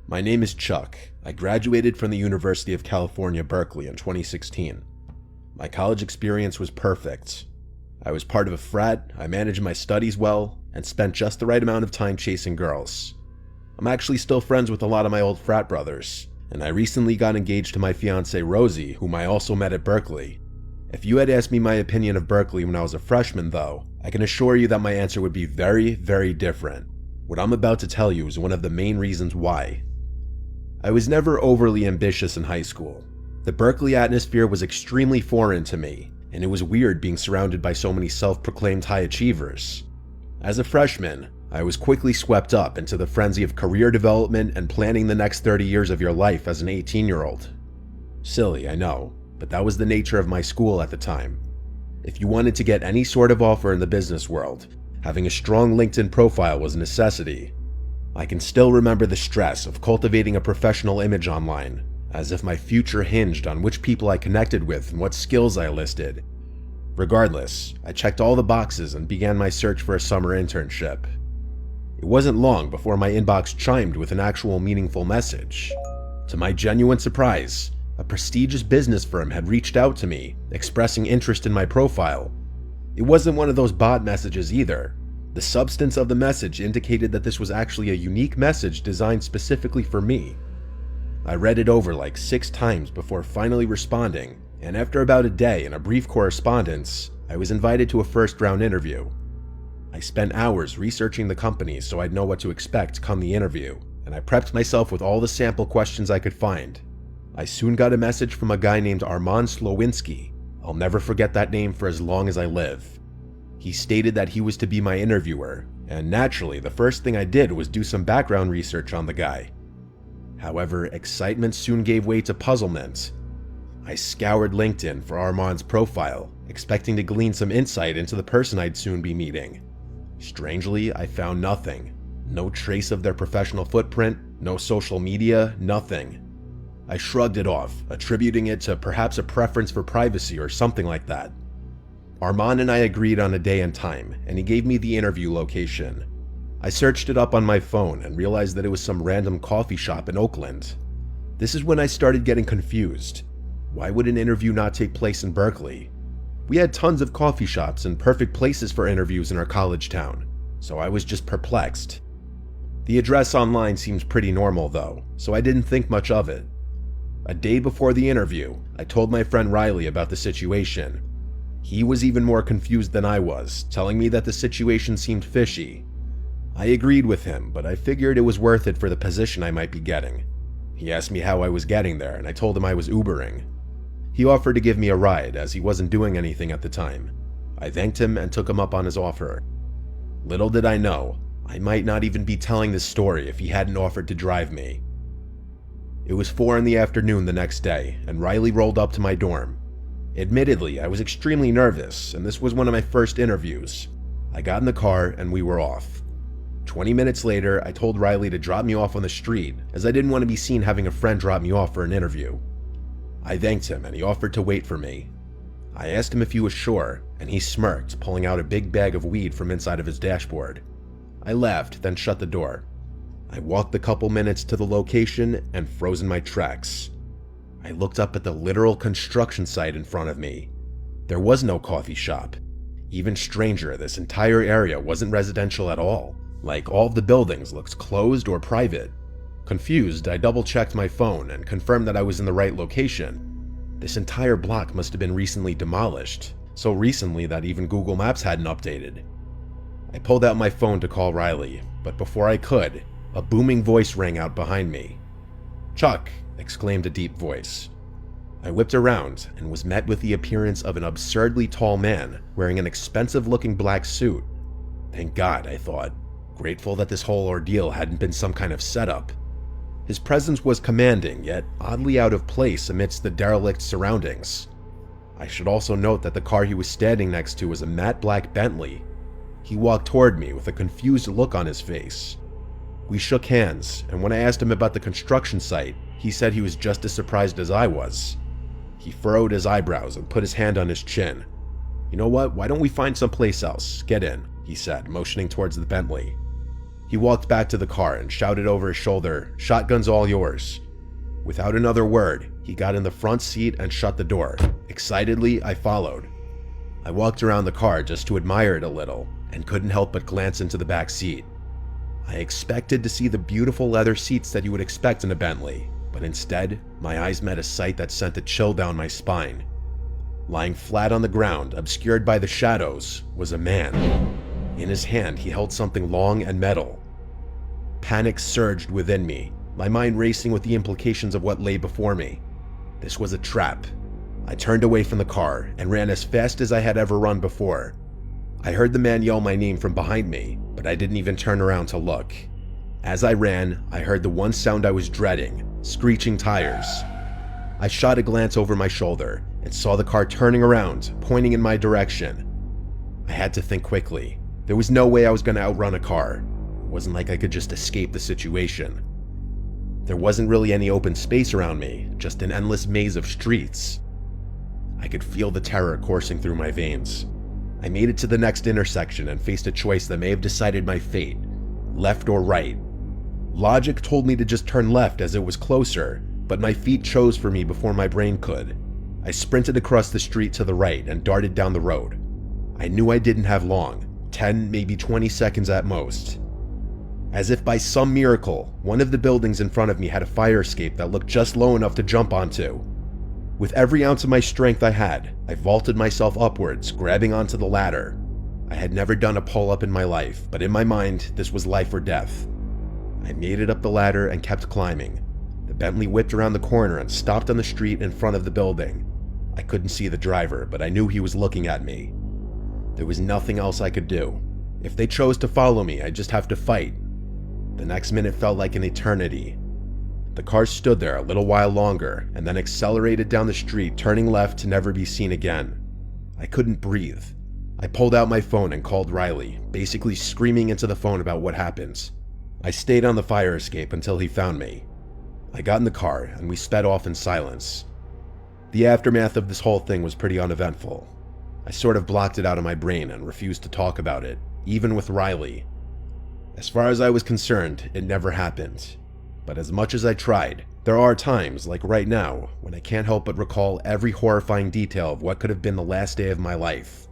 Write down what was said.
My name is Chuck. I graduated from the University of California, Berkeley in 2016. My college experience was perfect. I was part of a frat, I managed my studies well, and spent just the right amount of time chasing girls. I'm actually still friends with a lot of my old frat brothers, and I recently got engaged to my fiancée Rosie, whom I also met at Berkeley. If you had asked me my opinion of Berkeley when I was a freshman though, I can assure you that my answer would be very, very different. What I'm about to tell you is one of the main reasons why. I was never overly ambitious in high school. The Berkeley atmosphere was extremely foreign to me, and it was weird being surrounded by so many self-proclaimed high achievers. As a freshman, I was quickly swept up into the frenzy of career development and planning the next 30 years of your life as an 18-year-old. Silly, I know, but that was the nature of my school at the time. If you wanted to get any sort of offer in the business world, having a strong LinkedIn profile was a necessity. I can still remember the stress of cultivating a professional image online, as if my future hinged on which people I connected with and what skills I listed. Regardless, I checked all the boxes and began my search for a summer internship. It wasn't long before my inbox chimed with an actual meaningful message. To my genuine surprise, a prestigious business firm had reached out to me, expressing interest in my profile. It wasn't one of those bot messages either. The substance of the message indicated that this was actually a unique message designed specifically for me. I read it over like 6 times before finally responding, and after about a day and a brief correspondence, I was invited to a first-round interview. I spent hours researching the company so I'd know what to expect come the interview, and I prepped myself with all the sample questions I could find. I soon got a message from a guy named Armand Slowinski. I'll never forget that name for as long as I live. He stated that he was to be my interviewer, and naturally, the first thing I did was do some background research on the guy. However, excitement soon gave way to puzzlement. I scoured LinkedIn for Armand's profile, expecting to glean some insight into the person I'd soon be meeting. Strangely, I found nothing. No trace of their professional footprint, no social media, nothing. I shrugged it off, attributing it to perhaps a preference for privacy or something like that. Armand and I agreed on a day and time, and he gave me the interview location. I searched it up on my phone and realized that it was some random coffee shop in Oakland. This is when I started getting confused. Why would an interview not take place in Berkeley? We had tons of coffee shops and perfect places for interviews in our college town, so I was just perplexed. The address online seemed pretty normal though, so I didn't think much of it. A day before the interview, I told my friend Riley about the situation. He was even more confused than I was, telling me that the situation seemed fishy. I agreed with him, but I figured it was worth it for the position I might be getting. He asked me how I was getting there, and I told him I was Ubering. He offered to give me a ride, as he wasn't doing anything at the time. I thanked him and took him up on his offer. Little did I know, I might not even be telling this story if he hadn't offered to drive me. It was 4 in the afternoon the next day, and Riley rolled up to my dorm. Admittedly, I was extremely nervous, and this was one of my first interviews. I got in the car and we were off. 20 minutes later, I told Riley to drop me off on the street, as I didn't want to be seen having a friend drop me off for an interview. I thanked him and he offered to wait for me. I asked him if he was sure, and he smirked, pulling out a big bag of weed from inside of his dashboard. I laughed, then shut the door. I walked the couple minutes to the location and froze in my tracks. I looked up at the literal construction site in front of me. There was no coffee shop. Even stranger, this entire area wasn't residential at all. Like, all of the buildings looked closed or private. Confused, I double-checked my phone and confirmed that I was in the right location. This entire block must have been recently demolished, so recently that even Google Maps hadn't updated. I pulled out my phone to call Riley, but before I could, a booming voice rang out behind me. "Chuck!" exclaimed a deep voice. I whipped around and was met with the appearance of an absurdly tall man wearing an expensive-looking black suit. Thank God, I thought, grateful that this whole ordeal hadn't been some kind of setup. His presence was commanding, yet oddly out of place amidst the derelict surroundings. I should also note that the car he was standing next to was a matte black Bentley. He walked toward me with a confused look on his face. We shook hands, and when I asked him about the construction site, he said he was just as surprised as I was. He furrowed his eyebrows and put his hand on his chin. "You know what, why don't we find someplace else? Get in," he said, motioning towards the Bentley. He walked back to the car and shouted over his shoulder, "Shotgun's all yours." Without another word, he got in the front seat and shut the door. Excitedly, I followed. I walked around the car just to admire it a little and couldn't help but glance into the back seat. I expected to see the beautiful leather seats that you would expect in a Bentley, but instead, my eyes met a sight that sent a chill down my spine. Lying flat on the ground, obscured by the shadows, was a man. In his hand, he held something long and metal. Panic surged within me, my mind racing with the implications of what lay before me. This was a trap. I turned away from the car and ran as fast as I had ever run before. I heard the man yell my name from behind me, but I didn't even turn around to look. As I ran, I heard the one sound I was dreading, screeching tires. I shot a glance over my shoulder and saw the car turning around, pointing in my direction. I had to think quickly. There was no way I was going to outrun a car. It wasn't like I could just escape the situation. There wasn't really any open space around me, just an endless maze of streets. I could feel the terror coursing through my veins. I made it to the next intersection and faced a choice that may have decided my fate, left or right. Logic told me to just turn left as it was closer, but my feet chose for me before my brain could. I sprinted across the street to the right and darted down the road. I knew I didn't have long, 10, maybe 20 seconds at most. As if by some miracle, one of the buildings in front of me had a fire escape that looked just low enough to jump onto. With every ounce of my strength I had, I vaulted myself upwards, grabbing onto the ladder. I had never done a pull-up in my life, but in my mind, this was life or death. I made it up the ladder and kept climbing. The Bentley whipped around the corner and stopped on the street in front of the building. I couldn't see the driver, but I knew he was looking at me. There was nothing else I could do. If they chose to follow me, I'd just have to fight. The next minute felt like an eternity. The car stood there a little while longer and then accelerated down the street, turning left to never be seen again. I couldn't breathe. I pulled out my phone and called Riley, basically screaming into the phone about what happened. I stayed on the fire escape until he found me. I got in the car and we sped off in silence. The aftermath of this whole thing was pretty uneventful. I sort of blocked it out of my brain and refused to talk about it, even with Riley. As far as I was concerned, it never happened. But as much as I tried, there are times, like right now, when I can't help but recall every horrifying detail of what could have been the last day of my life.